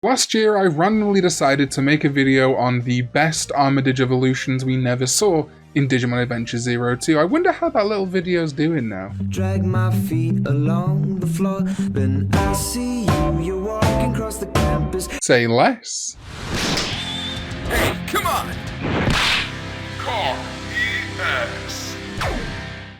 Last year, I randomly decided to make a video on the best Armor Digivolutions we never saw in Digimon Adventure 02. I wonder how that little video's doing now. Drag my feet along the floor, then I see you, you're walking across the campus. Say less. Hey, come on! Call EX.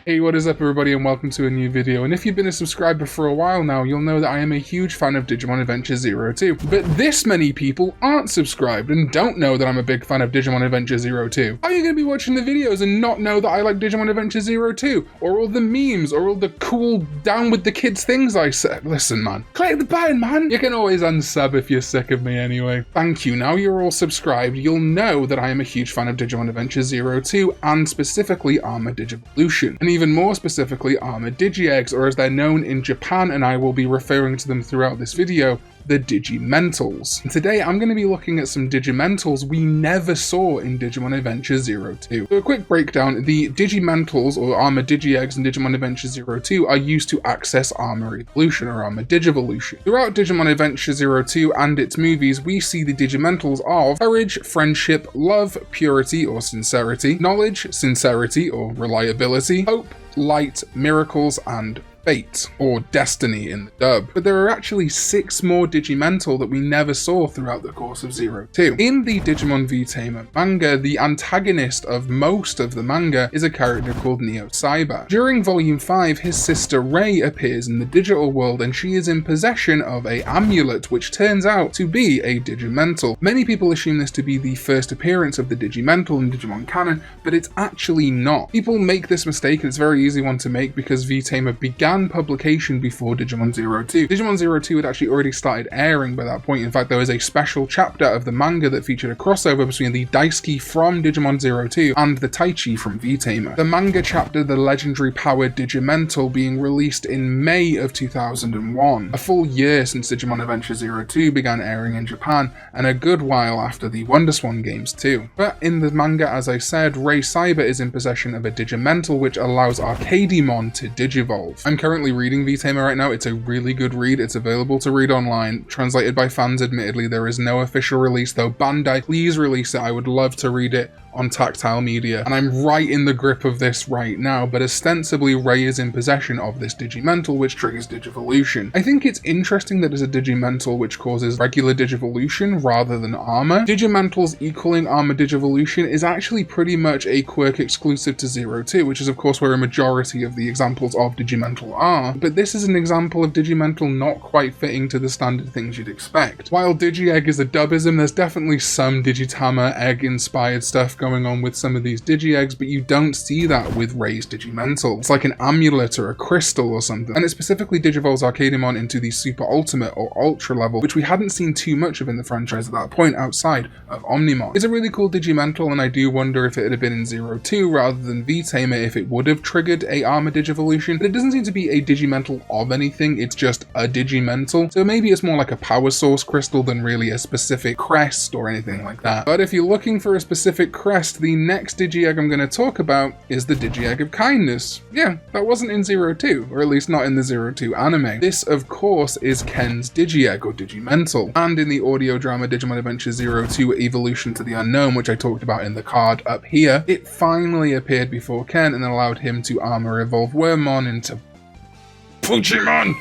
Hey, what is up everybody and welcome to a new video, and if you've been a subscriber for a while now, you'll know that I am a huge fan of Digimon Adventure 02. But this many people aren't subscribed and don't know that I'm a big fan of Digimon Adventure 02. How are you going to be watching the videos and not know that I like Digimon Adventure 02? Or all the memes, or all the cool down with the kids things I said? Listen man, click the button man! You can always unsub if you're sick of me anyway. Thank you, now you're all subscribed, you'll know that I am a huge fan of Digimon Adventure 02 and specifically Armor Digivolution. And even more specifically Armor Digi-Eggs, or as they're known in Japan, and I will be referring to them throughout this video, the Digimentals. And today I'm going to be looking at some Digimentals we never saw in Digimon Adventure 02. So a quick breakdown, the Digimentals or Armor Digi-Eggs in Digimon Adventure 02 are used to access Armor Evolution or Armor Digivolution. Throughout Digimon Adventure 02 and its movies, we see the Digimentals of courage, friendship, love, purity or sincerity, knowledge, sincerity or reliability, hope, light, miracles, and fate, or destiny in the dub. But there are actually 6 more Digimental that we never saw throughout the course of 02. In the Digimon v-tamer manga, the antagonist of most of the manga is a character called Neo Cyber. During volume 5, his sister Rei appears in the digital world and she is in possession of an amulet which turns out to be a Digimental. Many people assume this to be the first appearance of the Digimental in Digimon canon, but it's actually not. People make this mistake and it's a very easy one to make because v-tamer began publication before Digimon 02. Digimon 02 had actually already started airing by that point. In fact, there was a special chapter of the manga that featured a crossover between the Daisuke from Digimon 02 and the Taichi from v-tamer. The manga chapter, the legendary powered Digimental, being released in May of 2001, a full year since Digimon Adventure 02 began airing in Japan, and a good while after the WonderSwan games too. But in the manga, as I said, Rei Cyber is in possession of a Digimental which allows Arcademon to digivolve. I'm currently reading v-tamer right now. It's a really good read. It's available to read online, translated by fans admittedly. There is no official release though. Bandai, please release it. I would love to read it on tactile media, and I'm right in the grip of this right now, but ostensibly Rei is in possession of this Digimental which triggers Digivolution. I think it's interesting that there's a Digimental which causes regular Digivolution rather than armor. Digimentals equaling Armor Digivolution is actually pretty much a quirk exclusive to 02, which is of course where a majority of the examples of Digimental are, but this is an example of Digimental not quite fitting to the standard things you'd expect. While Digi-Egg is a dubism, there's definitely some Digitama egg inspired stuff going on with some of these Digi-Eggs, but you don't see that with Rei's Digimental. It's like an amulet or a crystal or something, and it specifically digivolves Arcademon into the Super Ultimate or Ultra level, which we hadn't seen too much of in the franchise at that point outside of Omnimon. It's a really cool Digimental, and I do wonder if it had been in 02 rather than v-tamer if it would have triggered a Armor Digivolution, but it doesn't seem to be a Digimental of anything, it's just a Digimental, so maybe it's more like a power source crystal than really a specific crest or anything like that. But if you're looking for a specific crest, the next Digi-Egg I'm going to talk about is the Digi-Egg of Kindness. Yeah, that wasn't in 02, or at least not in the 02 anime. This, of course, is Ken's Digi-Egg or Digimental, and in the audio drama Digimon Adventure 02 Evolution to the Unknown, which I talked about in the card up here, it finally appeared before Ken and allowed him to armor evolve Wormmon into Digimon!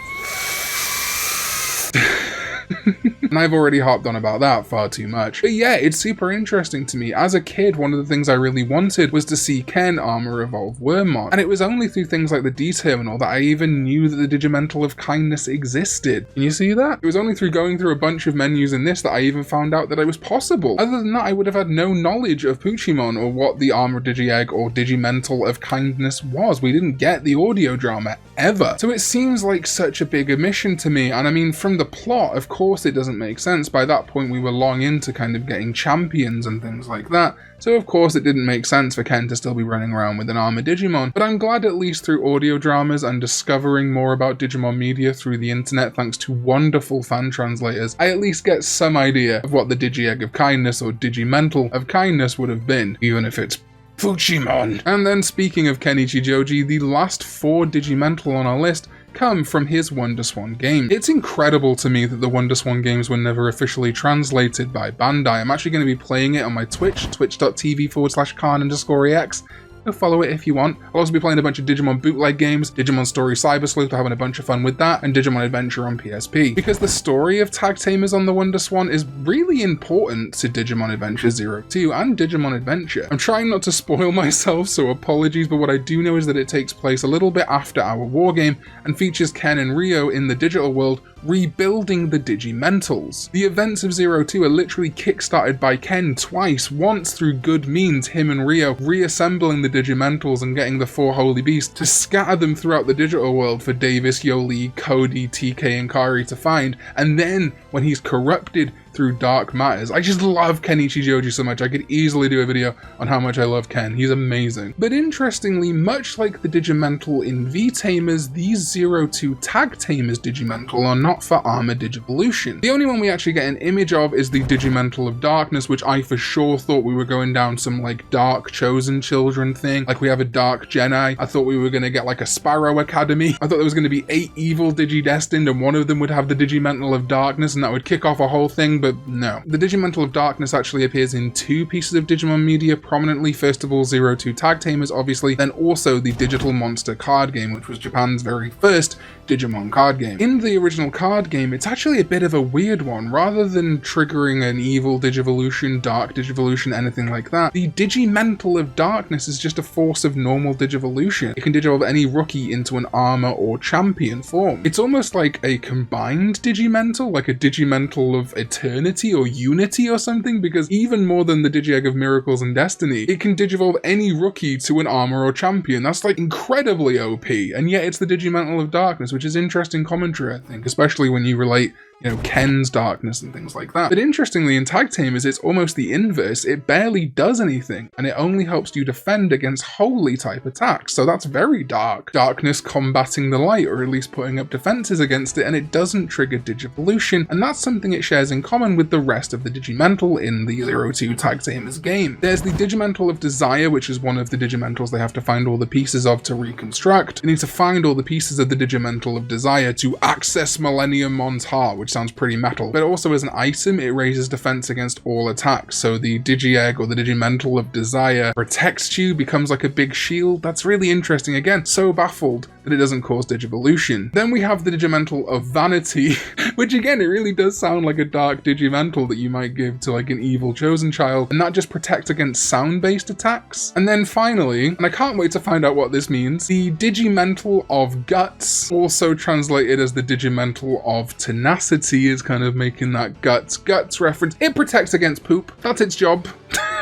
And I've already harped on about that far too much. But yeah, it's super interesting to me. As a kid, one of the things I really wanted was to see Ken armor evolve Wormmon. And it was only through things like the D-Terminal that I even knew that the Digimental of Kindness existed. Can you see that? It was only through going through a bunch of menus in this that I even found out that it was possible. Other than that, I would have had no knowledge of Puchimon or what the Armor Digi-Egg or Digimental of Kindness was. We didn't get the audio drama ever. So it seems like such a big omission to me. And I mean, from the plot, of course it doesn't make sense. By that point, we were long into kind of getting champions and things like that. So of course it didn't make sense for Ken to still be running around with an Armor Digimon, but I'm glad at least through audio dramas and discovering more about Digimon media through the internet thanks to wonderful fan translators, I at least get some idea of what the Digi-Egg of Kindness or Digimental of Kindness would have been, even if it's Fuchimon. And then speaking of Kenichi Joji, the last 4 Digimental on our list come from his WonderSwan game. It's incredible to me that the WonderSwan games were never officially translated by Bandai. I'm actually going to be playing it on my Twitch, twitch.tv/Khan_EX. Go follow it if you want. I'll also be playing a bunch of Digimon bootleg games, Digimon Story Cyber Sleuth, we're having a bunch of fun with that, and Digimon Adventure on PSP. Because the story of Tag Tamers on the WonderSwan is really important to Digimon Adventure 02 and Digimon Adventure. I'm trying not to spoil myself, so apologies, but what I do know is that it takes place a little bit after our wargame and features Ken and Ryo in the digital world rebuilding the Digimentals. The events of 02 are literally kickstarted by Ken twice, once through good means, him and Ryo reassembling the Digimentals and getting the 4 holy beasts to scatter them throughout the digital world for Davis, Yoli, Cody, TK and Kari to find, and then when he's corrupted through dark matters. I just love Kenichi Joji so much. I could easily do a video on how much I love Ken. He's amazing. But interestingly, much like the Digimental in v-tamers, these 02 Tag Tamers Digimental are not for Armor Digi-Evolution. The only one we actually get an image of is the Digimental of Darkness, which I for sure thought we were going down some like dark chosen children thing. Like we have a dark Jedi. I thought we were going to get like a Sparrow Academy. I thought there was going to be 8 evil Digi-destined and one of them would have the Digimental of Darkness and that would kick off a whole thing, but no. The Digimental of Darkness actually appears in 2 pieces of Digimon media prominently. First of all, 02 Tag Tamers, obviously, then also the Digital Monster card game, which was Japan's very first Digimon card game. In the original card game, it's actually a bit of a weird one. Rather than triggering an evil Digivolution, dark Digivolution, anything like that, the Digimental of Darkness is just a force of normal Digivolution. It can digivolve any rookie into an armor or champion form. It's almost like a combined Digimental, like a Digimental of Eternity or Unity or something, because even more than the Digi-Egg of Miracles and Destiny, it can digivolve any rookie to an armor or champion. That's like incredibly OP, and yet it's the Digimental of Darkness, which is interesting commentary, I think, especially when you relate, you know, Ken's darkness and things like that. But interestingly, in Tag Tamers, it's almost the inverse. It barely does anything, and it only helps you defend against holy type attacks, so that's very dark. Darkness combating the light, or at least putting up defenses against it, and it doesn't trigger Digivolution, and that's something it shares in common with the rest of the Digimental in the 02 Tag Tamers game. There's the Digimental of Desire, which is one of the Digimentals they have to find all the pieces of to reconstruct. They need to find all the pieces of the Digimental of Desire to access Millennium Mon's heart, which sounds pretty metal. But also as an item, it raises defense against all attacks. So the Digi-Egg or the Digimental of Desire protects you, becomes like a big shield. That's really interesting. Again, so baffled that it doesn't cause Digivolution. Then we have the Digimental of Vanity, which again, it really does sound like a dark Digimental that you might give to like an evil chosen child, and that just protects against sound-based attacks. And then finally, and I can't wait to find out what this means, the Digimental of Guts, also translated as the Digimental of Tenacity, is kind of making that guts reference. It protects against poop. That's its job.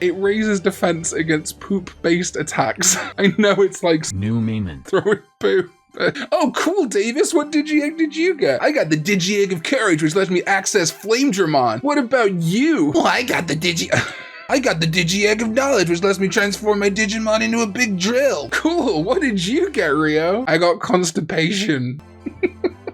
It raises defense against poop-based attacks. I know it's like new meaning. Throwing poop. Oh, cool, Davis. What Digi-Egg did you get? I got the Digi-Egg of Courage, which lets me access Flame Dramon. What about you? Well, I got the Digi-Egg of Knowledge, which lets me transform my Digimon into a big drill. Cool. What did you get, Ryo? I got Constipation.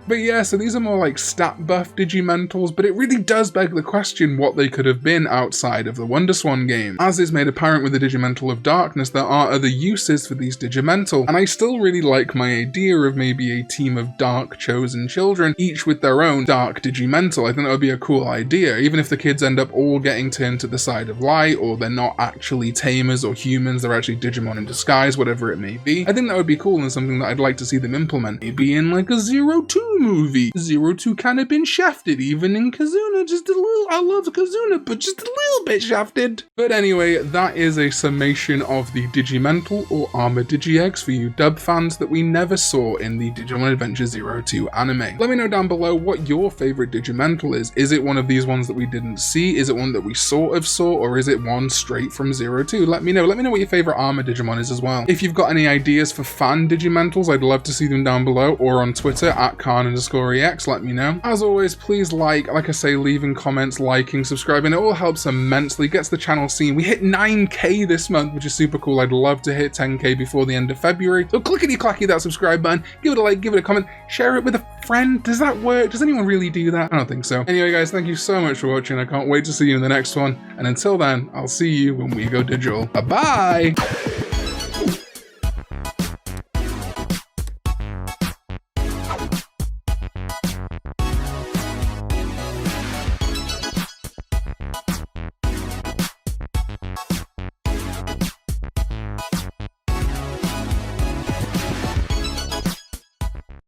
But yeah, so these are more like stat buff Digimentals, but it really does beg the question what they could have been outside of the WonderSwan game. As is made apparent with the Digimental of Darkness, there are other uses for these Digimental, and I still really like my idea of maybe a team of dark chosen children, each with their own dark Digimental. I think that would be a cool idea, even if the kids end up all getting turned to the side of light, or they're not actually tamers or humans, they're actually Digimon in disguise, whatever it may be. I think that would be cool and something that I'd like to see them implement. Maybe in like a 02 movie. 02 kind of been shafted, even in Kazuna, just a little. I love Kazuna, but just a little bit shafted. But anyway, that is a summation of the Digimental or Armor Digi-Eggs for you dub fans that we never saw in the Digimon Adventure 02 anime. Let me know down below what your favorite Digimental is. Is it one of these ones that we didn't see? Is it one that we sort of saw, or is it one straight from 02? Let me know. Let me know what your favorite Armor Digimon is as well. If you've got any ideas for fan Digimentals, I'd love to see them down below, or on Twitter at Khan_EX, let me know. As always, please like I say, leaving comments, liking, subscribing, it all helps immensely, gets the channel seen. We hit 9k this month, which is super cool. I'd love to hit 10k before the end of February. So clickety-clacky that subscribe button, give it a like, give it a comment, share it with a friend. Does that work? Does anyone really do that? I don't think so. Anyway guys, thank you so much for watching. I can't wait to see you in the next one. And until then, I'll see you when we go digital. Bye-bye!